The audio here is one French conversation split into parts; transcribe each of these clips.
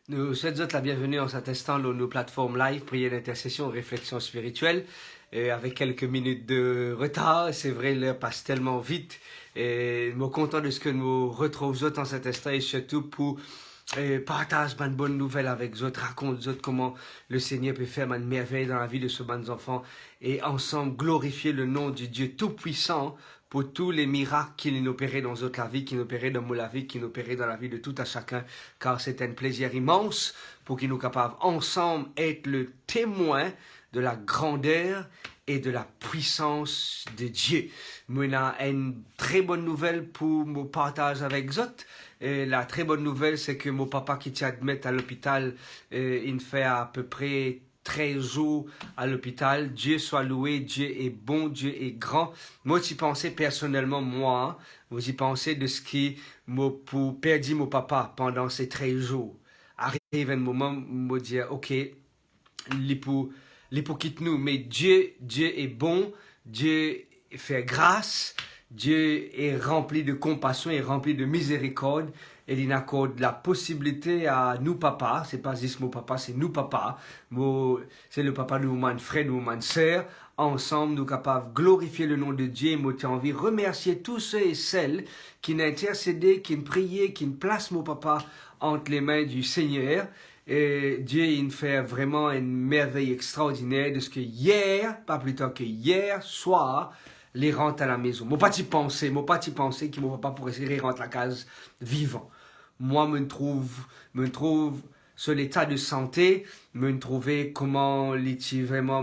Nous souhaitons la bienvenue en s'attestant dans nos plateformes live, prière d'intercession, réflexion spirituelle. Et avec quelques minutes de retard, c'est vrai, l'heure passe tellement vite. Et nous sommes contents de ce que nous retrouvons en cet instant et surtout pour partager une bonne nouvelle avec vous, raconte vous comment le Seigneur peut faire une merveille dans la vie de ce bons enfants et ensemble glorifier le nom du Dieu Tout-Puissant pour tous les miracles qu'il nous opérait dans notre vie, qu'il nous opérait dans la vie, qu'il nous opérait dans la vie de tout à chacun, car c'est un plaisir immense pour qu'il nous capable ensemble être le témoin de la grandeur et de la puissance de Dieu. Moi, j'ai une très bonne nouvelle pour me partager avec vous. Et la très bonne nouvelle, c'est que mon papa qui tient admis à l'hôpital, il fait à peu près 13 jours à l'hôpital. Dieu soit loué, Dieu est bon, Dieu est grand. Moi, j'y pensais personnellement, moi, vous y pensez de ce qui m'a perdu mon papa pendant ces 13 jours. Arrive un moment où me dire, ok, les pour quitte nous, mais Dieu est bon, Dieu fait grâce, Dieu est rempli de compassion et rempli de miséricorde et il accorde la possibilité à nous papa, c'est pas juste mon papa, c'est nous papa, c'est le papa de mon frère, de mon sœur, ensemble nous capables de glorifier le nom de Dieu et moi j'ai envie de remercier tous ceux et celles qui n'ont intercédé, qui ont prié, qui ont placé mon papa entre les mains du Seigneur. Et Dieu il fait vraiment une merveille extraordinaire de ce que hier, pas plus tard que hier soir, les rentre à la maison. Moi pas t'y penser que mon papa pourrait essayer de rentrer à la case vivant. Moi me trouve sur l'état de santé, me trouver comment l'étirer vraiment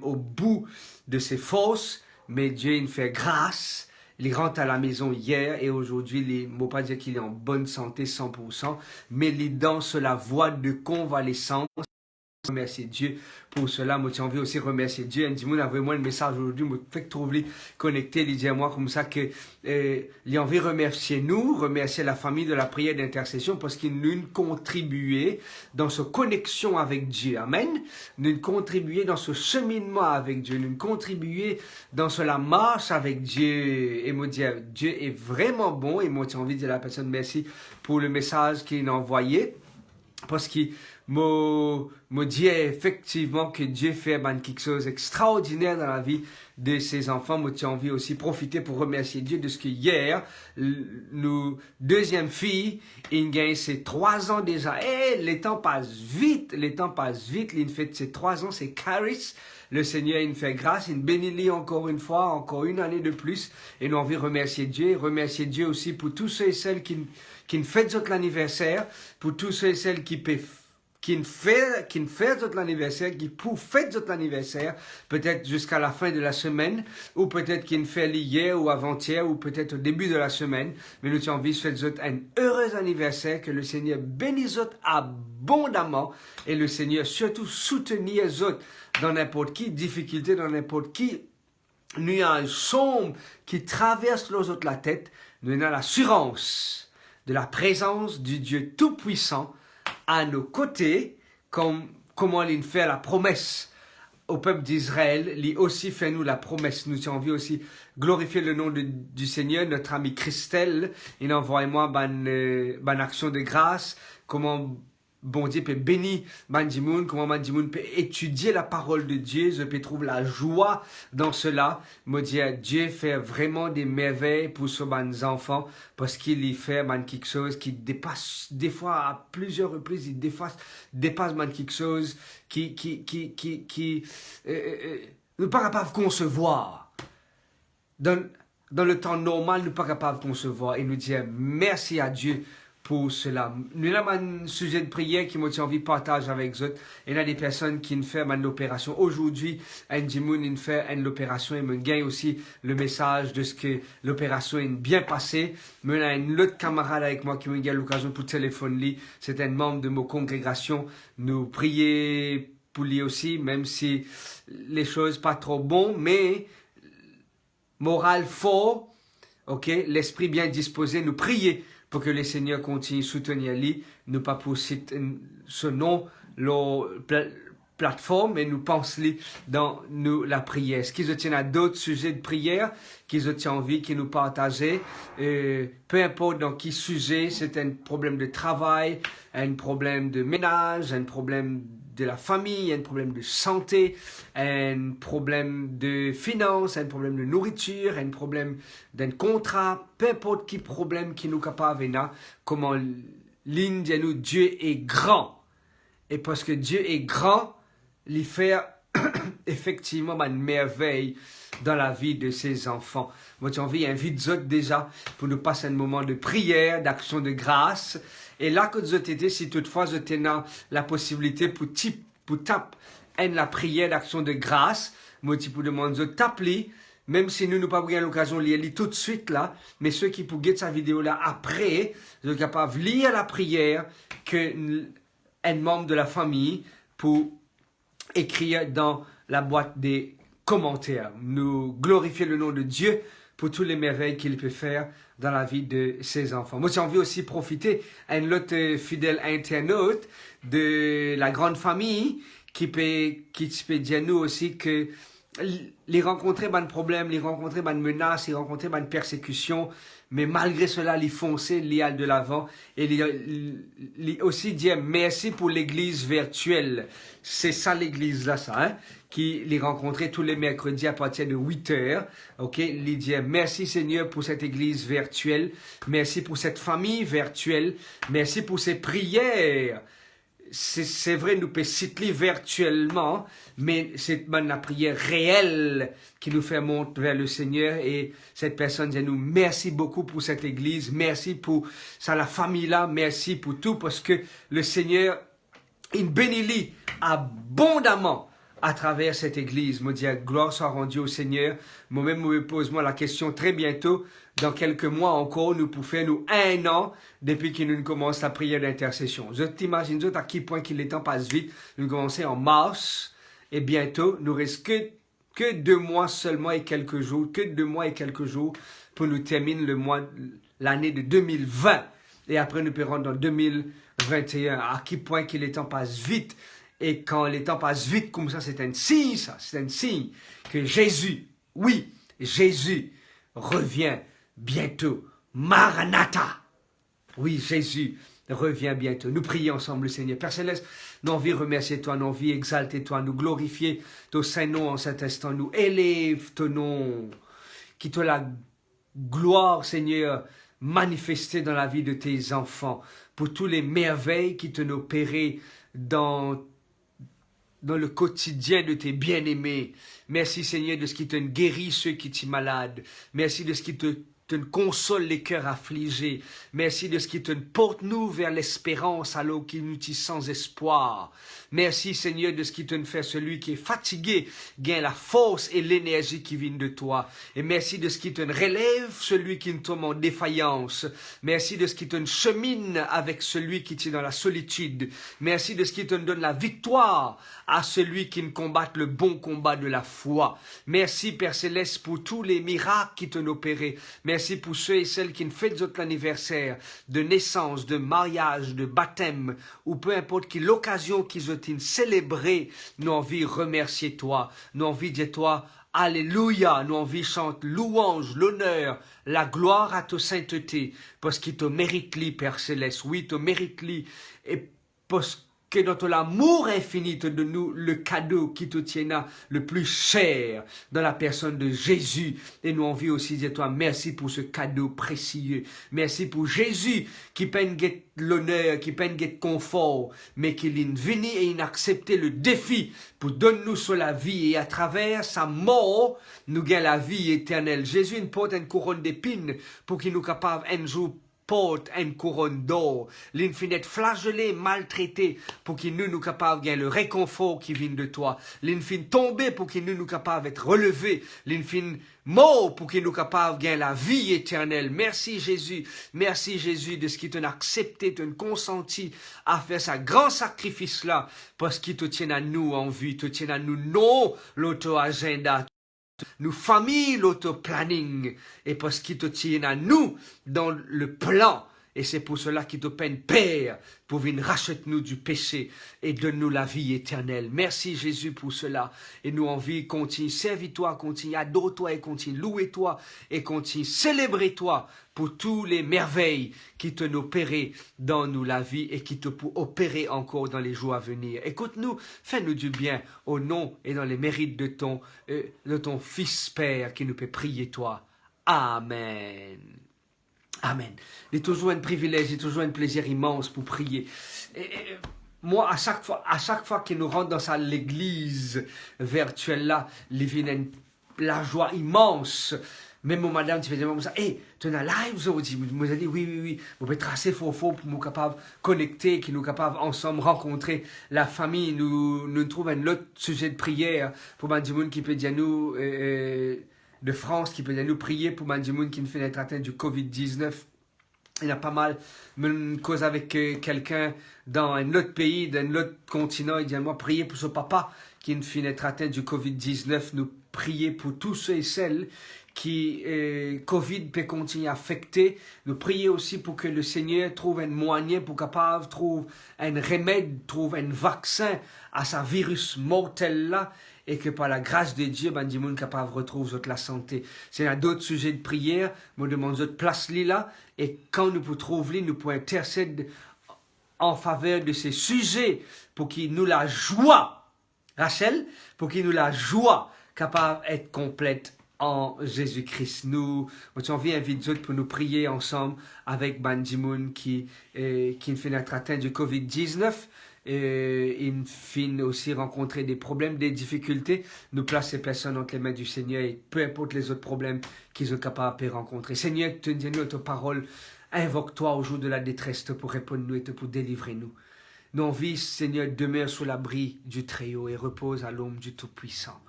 au bout de ses forces, mais Dieu il fait grâce. Il rentre à la maison hier et aujourd'hui, il ne faut pas dire qu'il est en bonne santé 100%, mais il est dans la voie de convalescence. Remercier Dieu pour cela. Moi, j'ai envie aussi de remercier Dieu. Un dimanche, envoyez-moi un message aujourd'hui, me fait trouver connecté, il dit à moi comme ça que il a envie de remercier nous, remercier la famille de la prière d'intercession parce qu'ils nous contribué dans ce connexion avec Dieu. Amen. Nous contribué dans ce cheminement avec Dieu, nous contribué dans la marche avec Dieu et me dire Dieu est vraiment bon et moi, j'ai envie de dire à la personne merci pour le message qu'il a envoyé parce qu'il me dit effectivement que Dieu fait quelque chose d'extraordinaire dans la vie de ses enfants. Moi, j'ai envie aussi de profiter pour remercier Dieu de ce que hier, nous deuxième fille, il gagne ses 3 ans déjà. Et les temps passent vite, Il fait ses 3 ans, c'est Caris. Le Seigneur, il nous fait grâce, il bénit encore une fois, encore une année de plus. Et nous avons envie de remercier Dieu aussi pour tous ceux et celles qui fêtent notre anniversaire, pour tous ceux et celles qui fêtent notre anniversaire, qui pour fêter notre anniversaire, peut-être jusqu'à la fin de la semaine, ou peut-être qui fait hier ou avant-hier, ou peut-être au début de la semaine. Mais nous avons envie de fêter un heureux anniversaire, que le Seigneur bénisse autres abondamment, et le Seigneur surtout soutenir les autres dans n'importe qui difficulté, dans n'importe qui nuage sombre qui traverse les autres la tête. Nous avons l'assurance de la présence du Dieu Tout-Puissant à nos côtés, comment il fait la promesse au peuple d'Israël, il aussi fait nous la promesse. Nous avons envie aussi glorifier le nom du Seigneur, notre ami Christelle, il envoie moi une action de grâce, comment bon Dieu peut bénir Mandimoun, comment Mandimoun peut étudier la parole de Dieu, je peux trouver la joie dans cela. Me dire Dieu fait vraiment des merveilles pour ce bons enfants parce qu'il y fait quelque chose qui dépasse des fois à plusieurs reprises, il dépasse quelque chose qui nous pas capable de concevoir. Dans le temps normal, nous ne sommes pas capables de concevoir et nous dire merci à Dieu pour cela. Nous avons un sujet de prière qui m'a envie de partager avec vous. Il y a des personnes qui ne font pas l'opération. Aujourd'hui, Andy Moon il fait l'opération et me gagne aussi le message de ce que l'opération est bien passée. Mais il y a une autre camarade avec moi qui me gagne l'occasion pour téléphoner. C'est un membre de ma congrégation. Nous prions pour lui aussi, même si les choses pas trop bon, mais moral fort, ok, l'esprit bien disposé, nous prier pour que le Seigneur continue de soutenir lui, nous pas pour ce nom, plateforme et nous pensons dans la prière. Est-ce qu'ils tiennent à d'autres sujets de prière qu'ils ont envie, qu'ils nous partager, peu importe dans quel sujet, c'est un problème de travail, un problème de ménage, un problème de la famille, un problème de santé, un problème de finances, un problème de nourriture, un problème d'un contrat, peu importe quel problème qui nous capable là, comment l'Inde nous Dieu est grand. Et parce que Dieu est grand, il fait effectivement une merveille dans la vie de ses enfants. Moi, j'ai envie d'inviter déjà pour nous passer un moment de prière, d'action de grâce. Et là, que vous êtes, si toutefois vous avez la possibilité pour taper la prière d'action de grâce, moi, je vous demande de taper, même si nous n'avons pas eu l'occasion de lire tout de suite là, mais ceux qui pour cette vidéo là après, vous êtes capables de lire la prière que un membre de la famille pour écrire dans la boîte des commentaires. Nous glorifions le nom de Dieu pour toutes les merveilles qu'il peut faire dans la vie de ses enfants. Moi, j'ai envie aussi de profiter à un autre fidèle internaute de la grande famille qui peut dire nous aussi que les rencontrer des problèmes, les rencontrer des menaces, les rencontrer des persécutions, mais malgré cela, les foncer, les aller de l'avant et les aussi dire merci pour l'église virtuelle. C'est ça l'église là, ça, hein, qui les rencontrer tous les mercredis à partir de 8 heures. Ok, les dire merci Seigneur pour cette église virtuelle, merci pour cette famille virtuelle, merci pour ces prières. C'est vrai, nous pouvons citer virtuellement, mais c'est la prière réelle qui nous fait monter vers le Seigneur. Et cette personne dit nous merci beaucoup pour cette église, merci pour ça, la famille là, merci pour tout, parce que le Seigneur, il bénit abondamment à travers cette église. Me dire gloire soit rendue au Seigneur. Moi-même, me pose la question très bientôt. Dans quelques mois encore, nous pouvons faire 1 an depuis que nous commençons la prière d'intercession. Je t'imagine à quel point le temps passe vite. Nous commençons en mars et bientôt, nous reste que 2 mois seulement et quelques jours, pour nous terminer l'année de 2020. Et après, nous pourrons dans 2021. À quel point le temps passe vite. Et quand le temps passe vite comme ça, c'est un signe, que Jésus, oui, Jésus revient bientôt. Maranatha. Oui, Jésus revient bientôt. Nous prions ensemble, le Seigneur. Père Céleste, nous envie remercier toi, nous envie exalter toi, nous glorifier ton Saint-Nom en cet instant. Nous élève ton nom. Qui te la gloire, Seigneur, manifestée dans la vie de tes enfants. Pour tous les merveilles qui te opérées dans le quotidien de tes bien-aimés. Merci Seigneur de ce qui te guérit ceux qui sont malades. Merci de ce qui te console les cœurs affligés. Merci de ce qui te porte nous vers l'espérance alors qu'il nous tient sans espoir. Merci Seigneur de ce qui te fait celui qui est fatigué gagne la force et l'énergie qui viennent de toi. Et merci de ce qui te relève celui qui tombe en défaillance. Merci de ce qui te chemine avec celui qui est dans la solitude. Merci de ce qui te donne la victoire à celui qui combat le bon combat de la foi. Merci Père Céleste pour tous les miracles qui t'ont opéré. Merci pour ceux et celles qui fêtent notre anniversaire de naissance, de mariage, de baptême, ou peu importe quelle occasion qu'ils ont célébré. Nous envie remercier toi. Nous envie dire toi, alléluia. Nous envie chanter louange, l'honneur, la gloire à ta sainteté, parce qu'il te mérite li, Père Céleste. Oui, te mérite li. Et parce que dans l'amour infini de nous, le cadeau qui te tient le plus cher dans la personne de Jésus. Et nous envie aussi dire toi merci pour ce cadeau précieux. Merci pour Jésus qui peine l'honneur, qui peine confort, mais qui est venu et il a accepté le défi pour donner nous sur la vie. Et à travers sa mort, nous gagnons la vie éternelle. Jésus nous porte une couronne d'épines pour qu'il nous capable un jour porte une couronne d'or, l'infinite flagellé, maltraité, pour qu'il nous capable de gagner le réconfort qui vient de toi, l'infini tombé pour qu'il nous capable d'être relevé, l'infini mort pour qu'il nous capable de gagner la vie éternelle. Merci Jésus de ce qui t'a accepté, t'a consenti à faire ce grand sacrifice là, parce qu'il te tient à nous en vie, te tient à nous non l'auto-agenda, nous famille l'auto-planning et parce qu'il te tient à nous dans le plan Et c'est pour cela qu'il te peine, Père, pour venir racheter-nous du péché et donne-nous la vie éternelle. Merci Jésus pour cela. Et nous en vie, continue, servir-toi, continue, adore-toi et continue, louer-toi et continue, célébrer-toi pour tous les merveilles qui te opérer dans nous la vie et qui te pour opérer encore dans les jours à venir. Écoute-nous, fais-nous du bien au nom et dans les mérites de ton Fils Père qui nous peut prier toi. Amen. Amen. C'est toujours un privilège, c'est toujours un plaisir immense pour prier. Moi, à chaque fois que nous rentrons dans l'église virtuelle là, il vient la joie immense. Même mon madame, tu fais dire ça, hey, tu es en live aujourd'hui. Moi, dit oui. Vous pouvez tracer faux pour nous capables de connecter, qui nous capables ensemble rencontrer la famille. Nous trouvons un autre sujet de prière pour Mandimoun qui peut dire nous, de France, qui peut dire nous prier pour Mandimoun qui nous fait être atteint du Covid-19. Il y a pas mal, une cause avec quelqu'un dans un autre pays, dans un autre continent. Il dit moi, prier pour ce papa qui nous fait être atteint du Covid-19. Nous prier pour tous ceux et celles qui Covid peut continuer à affecter. Nous prier aussi pour que le Seigneur trouve un moyen pour capable, trouve un remède, trouve un vaccin à ce virus mortel là. Et que par la grâce de Dieu, ben, du monde capable retrouve la santé. C'est un d'autres sujets de prière, me demande de place là, et quand nous pouvons trouver, nous pouvons intercéder en faveur de ces sujets pour qu'il nous la joie, Rachel, pour qu'il nous la joie capable d'être complète en Jésus-Christ. Nous envie inviter pour nous prier ensemble avec Bandimoun qui fait notre atteint du Covid-19. Il finit aussi rencontrer des problèmes, des difficultés. Nous place ces personnes entre les mains du Seigneur et peu importe les autres problèmes qu'ils sont capables de rencontrer. Seigneur, te dis-nous ta parole. Invoque-toi au jour de la détresse pour répondre nous et pour délivrer nous. Nos vies, Seigneur, demeure sous l'abri du Très-Haut et repose à l'ombre du Tout-Puissant.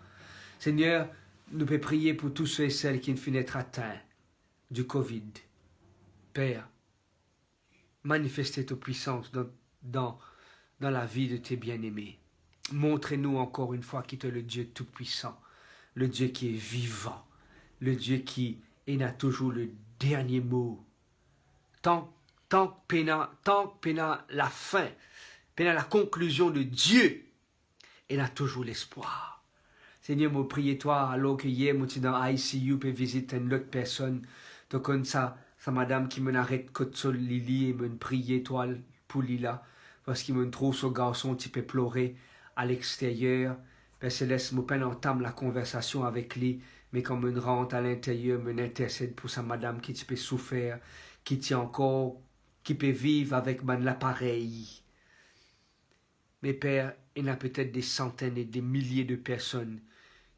Seigneur, nous pouvons prier pour tous ceux et celles qui finissent d'être atteints du Covid. Père, manifestez ta puissance dans la vie de tes bien-aimés. Montrez-nous encore une fois qui est le Dieu tout-puissant, le Dieu qui est vivant, le Dieu qui a toujours le dernier mot. Tant que pena la fin, pena la conclusion de Dieu, il a toujours l'espoir. Seigneur, moi prier toi, alors que hier, moi suis dans ICU pour visiter une autre personne, donc comme ça madame qui me arrête côté sur Lily et me prier toi pour Lila. Parce qu'il me trouve ce garçon qui peut pleurer à l'extérieur. Père Céleste, me peine entame la conversation avec lui, mais quand me rentre à l'intérieur, me intercède pour sa madame qui peut souffrir, qui peut vivre avec l'appareil. Mais Père, il y a peut-être des centaines et des milliers de personnes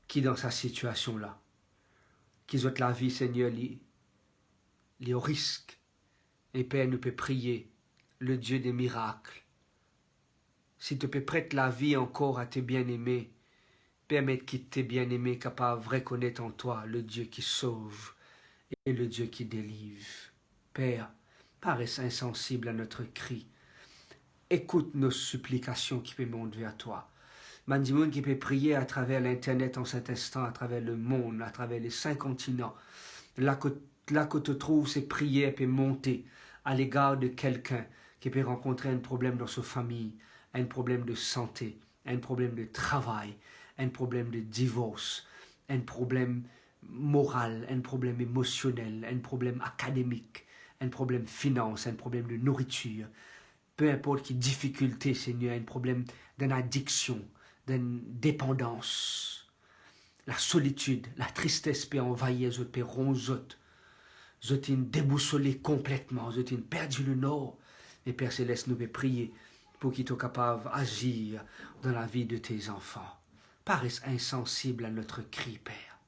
qui dans sa situation-là, qui ont la vie, Seigneur, les au risque. Et Père, nous peut prier le Dieu des miracles. Si tu peux prêter la vie encore à tes bien-aimés, permettre qu'ils tes bien-aimés capables de reconnaître en toi le Dieu qui sauve et le Dieu qui délivre. Père, paraisse insensible à notre cri. Écoute nos supplications qui peuvent monter vers toi. Mandimoun qui peut prier à travers l'Internet en cet instant, à travers le monde, à travers les 5 continents. Là que tu trouves ces prières peuvent monter à l'égard de quelqu'un qui peut rencontrer un problème dans sa famille, un problème de santé, un problème de travail, un problème de divorce, un problème moral, un problème émotionnel, un problème académique, un problème finance, un problème de nourriture. Peu importe quelle difficulté, Seigneur, un problème d'une addiction, d'une dépendance. La solitude, la tristesse peut envahir les autres, peut ronger. Ils ont déboussolé complètement, ils ont perdu le nord. Et Père Céleste, nous peut prier pour qu'il soit capable d'agir dans la vie de tes enfants. Paraisse insensible à notre cri, Père.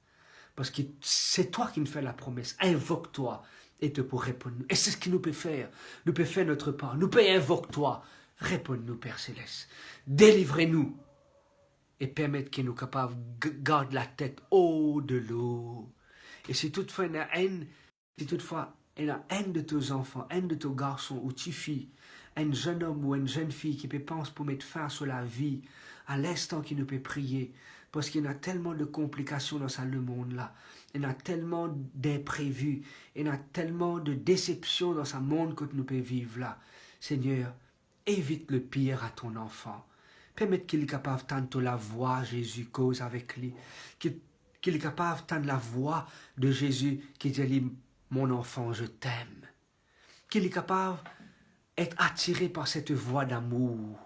Parce que c'est toi qui me fais la promesse. Invoque-toi et te pour répondre. Et c'est ce qu'il nous peut faire. Nous peut faire notre part. Nous peut invoque-toi. Réponds-nous, Père Céleste. Délivrez-nous. Et permettre qu'il nous capable de garder la tête haut de l'eau. Et si toutefois il y a haine, si toutefois il y a haine de tes enfants, haine de tes garçons ou tes filles, un jeune homme ou une jeune fille qui peut penser pour mettre fin sur la vie, à l'instant qu'il nous peut prier, Parce qu'il y a tellement de complications dans le monde-là. Il y a tellement d'imprévus. Il y a tellement de déceptions dans ce monde que nous pouvons vivre là. Seigneur, évite le pire à ton enfant. Permets qu'il est capable d'entendre la voix Jésus cause avec lui. Qu'il est capable d'entendre la voix de Jésus qui dit, mon enfant, je t'aime. Qu'il est capable d'être attiré par cette voix d'amour.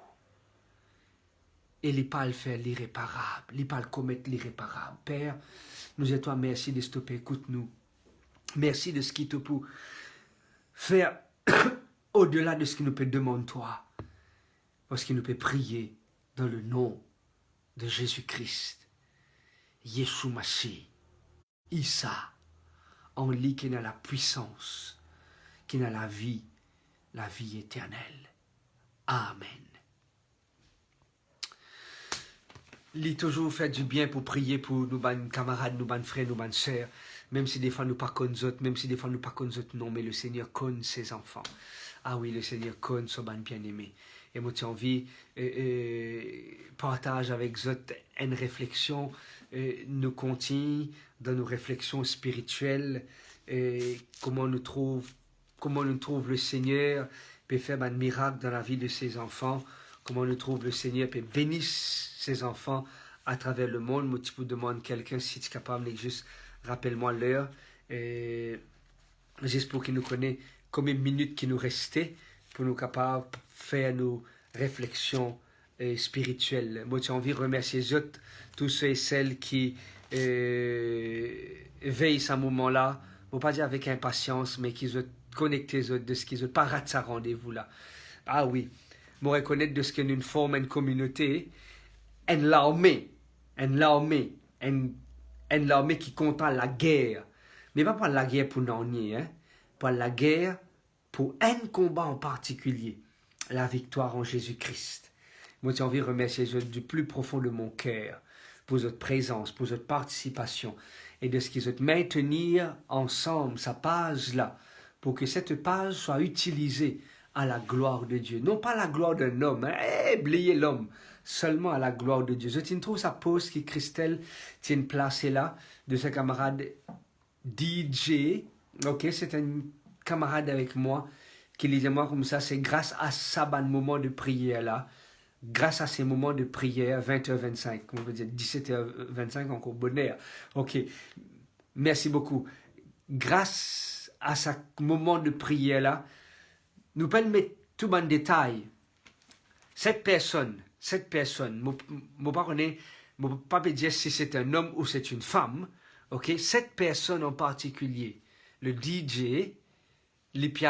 Et il n'est pas le faire l'irréparable. Il n'est pas le commettre l'irréparable. Père, nous et toi, merci de stopper. Écoute-nous. Merci de ce qui te peut faire au-delà de ce que nous peut demander toi. Parce qu'il nous peut prier dans le nom de Jésus-Christ. Yeshua Mashiach. Issa. En lui qui a la puissance, qui a la vie éternelle. Amen. Il toujours fait du bien pour prier pour nos camarades, nos frères, nos sœurs, même si des fois nous pas connaissons autres, même si des fois nous pas connaissons autres, non, mais le Seigneur connaît ses enfants. Ah oui, le Seigneur connaît son bien-aimé. Et moi, j'ai envie partage avec vous une réflexion, nous continue dans nos réflexions spirituelles, comment nous trouve le Seigneur peut faire un miracle dans la vie de ses enfants, comment nous trouve le Seigneur peut bénir ses enfants à travers le monde. Moi, tu peux demander quelqu'un si tu es capable, juste rappelle-moi l'heure, juste pour qu'il nous connaisse combien de minutes qui nous restaient pour nous capables de faire nos réflexions spirituelles. Moi, j'ai envie de remercier tous ceux et celles qui veillent à ce moment-là, je ne pas dire avec impatience, mais qui sont connectés de ce qu'ils ont pas raté ce rendez-vous-là. Ah oui, je reconnaître de ce qu'est une forme, une communauté, une armée qui combat la guerre. Mais pas la guerre pour n'en nier, hein? Pas la guerre pour un combat en particulier, la victoire en Jésus-Christ. Moi, j'ai envie de remercier du plus profond de mon cœur pour votre présence, pour votre participation et de ce qu'ils ont maintenir ensemble sa page là, pour que cette page soit utilisée à la gloire de Dieu. Non pas à la gloire d'un homme, hein? Oubliez l'homme, seulement à la gloire de Dieu. Je trouve sa pause qui Christelle tient placée là, de sa camarade DJ. Ok, c'est un camarade avec moi qui disait moi comme ça, c'est grâce à ça, moment de prière là, grâce à ces moments de prière, 20h25, on veut dire 17h25, encore bonheur. Ok, merci beaucoup. Grâce à ce moment de prière là, nous pouvons mettre tout en détail. Cette personne, je ne peux pas dire si c'est un homme ou c'est une femme, ok? Cette personne en particulier, le DJ, il peut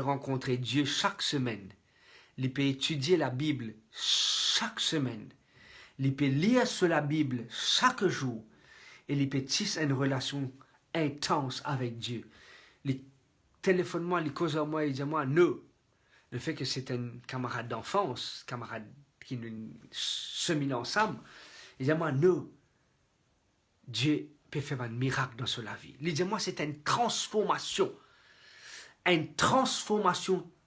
rencontrer Dieu chaque semaine. Il peut étudier la Bible chaque semaine. Il peut lire sur la Bible chaque jour. Et il peut tisser une relation intense avec Dieu. Il téléphone moi, il cause à moi, il dit à moi, non. Le fait que c'est un camarade d'enfance, camarade qui nous cheminent ensemble, il dit à moi, non. Dieu peut faire un miracle dans sa vie. Il dit à moi, c'est une transformation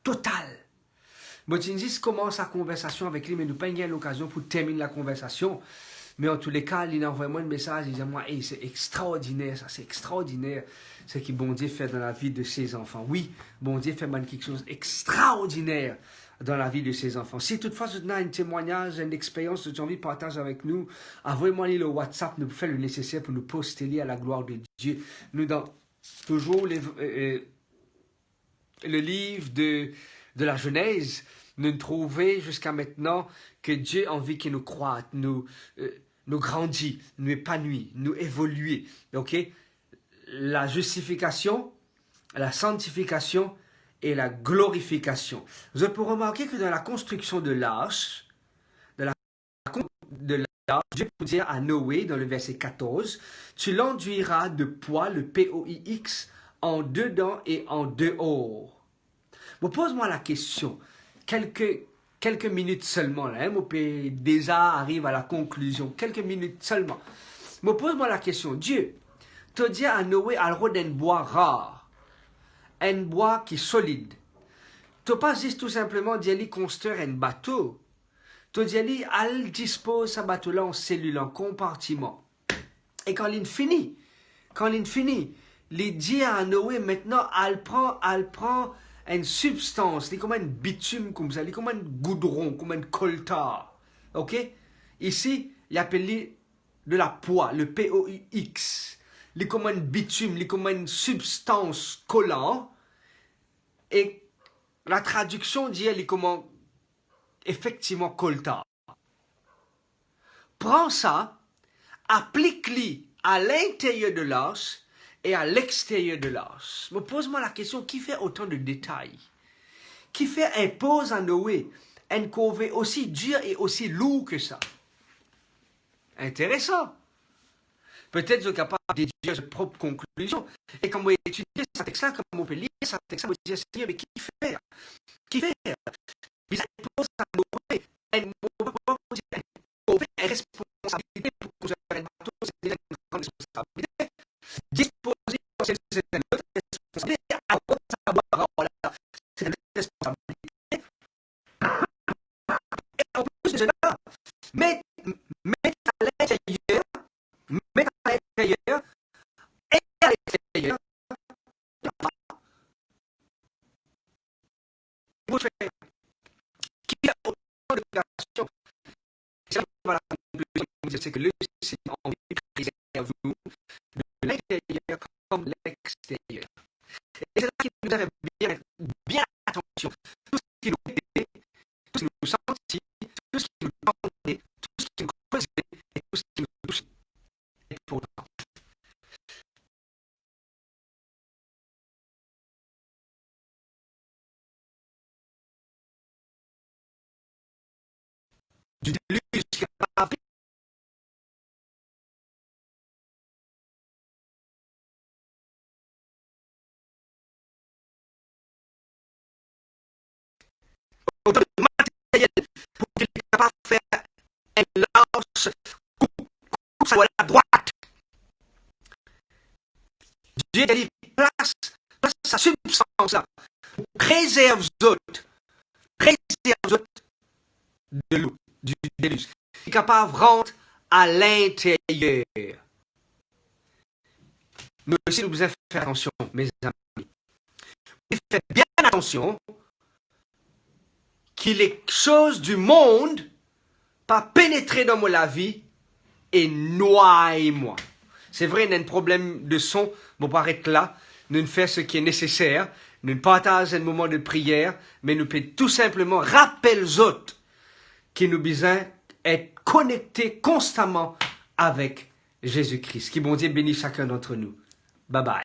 totale. Moi, je dis, commence la conversation avec lui, mais nous n'avons pas l'occasion pour terminer la conversation. Mais en tous les cas, il envoie moi un message, il dit à moi, hey, c'est extraordinaire, ça, c'est extraordinaire, ce que bon Dieu fait dans la vie de ses enfants. Oui, bon Dieu fait quelque chose d'extraordinaire dans la vie de ses enfants. Si toutefois vous avez un témoignage, une expérience que vous avez envie de partager avec nous, envoyez-moi le WhatsApp, nous pouvons faire le nécessaire pour nous poster à la gloire de Dieu. Nous, dans toujours le livre de la Genèse, nous trouvons jusqu'à maintenant que Dieu a envie qu'il nous croit, nous grandit, nous épanouit, nous évoluer. Ok? La justification, la sanctification et la glorification. Vous pouvez remarquer que dans la construction de l'arche, Dieu peut dire à Noé, dans le verset 14, « Tu l'enduiras de poids, le P-O-I-X, en dedans et en dehors. » Bon, pose-moi la question, quelques minutes seulement, là, mon père déjà arrive à la conclusion, quelques minutes seulement. Mais pose-moi la question, Dieu, te dit à Noé, à d'un bois rare, un bois qui est solide. Tu n'as pas juste tout simplement d'y aller construire un bateau. tu dis, elle dispose sa bateau-là en cellules, en compartiments. Et quand il finit, il dit à Noé, maintenant, elle prend une substance, c'est comme un bitume, comme ça, c'est comme un goudron, comme un coltar. Ok? Ici, il appelle de la poix, le POIX. C'est comme un bitume, c'est comme une substance collante. Et la traduction dit, elle est comme effectivement coltar. Prends ça, applique-le à l'intérieur de l'os et à l'extérieur de l'os. Me pose-moi la question, qui fait autant de détails? Qui fait impose à Noé un corvée aussi dur et aussi lourd que ça? Intéressant. Peut-être que vous êtes capable de déduire votre propre conclusion. Et quand vous étudiez ce texte-là, comme vous pouvez lire ce texte-là, vous dites, Seigneur, mais qui fait? Qui fait? Il impose à Noé un responsabilité pour construire un bateau, c'est déjà une grande responsabilité. Disposer de c'est une autre responsabilité. Avoir savoir, voilà, c'est une autre responsabilité. Et en plus de cela, mettre à l'intérieur et à l'extérieur, vous faites qui a autant de création. C'est là que la conclusion, c'est que le Seigneur a envie de préserver vous de l'intérieur comme l'extérieur. Et c'est là qu'il nous a fait bien attention. Tout ce qui nous aidait, tout ce qui nous sentit, tout ce qui nous tendait, tout ce qui nous causait et tout ce qui nous touchait. Et pourtant, du déluge qui a pris autant de matériel pour qu'il soit capable de faire un lance, coupe ça à la droite. Dieu a dit, place sa substance là, préserve autres de l'eau, du déluge. Il est capable de rentrer à l'intérieur. Mais aussi, nous devons faire attention, mes amis. Faites bien attention qu'il les choses du monde pas pénétrer dans la vie et noyer moi. C'est vrai, il y a un problème de son, bon, paraître là, nous faire ce qui est nécessaire, nous partageons un moment de prière, mais nous pouvons tout simplement rappeler aux autres qui nous besoin être connectés constamment avec Jésus-Christ. Qui bon Dieu bénisse chacun d'entre nous. Bye bye.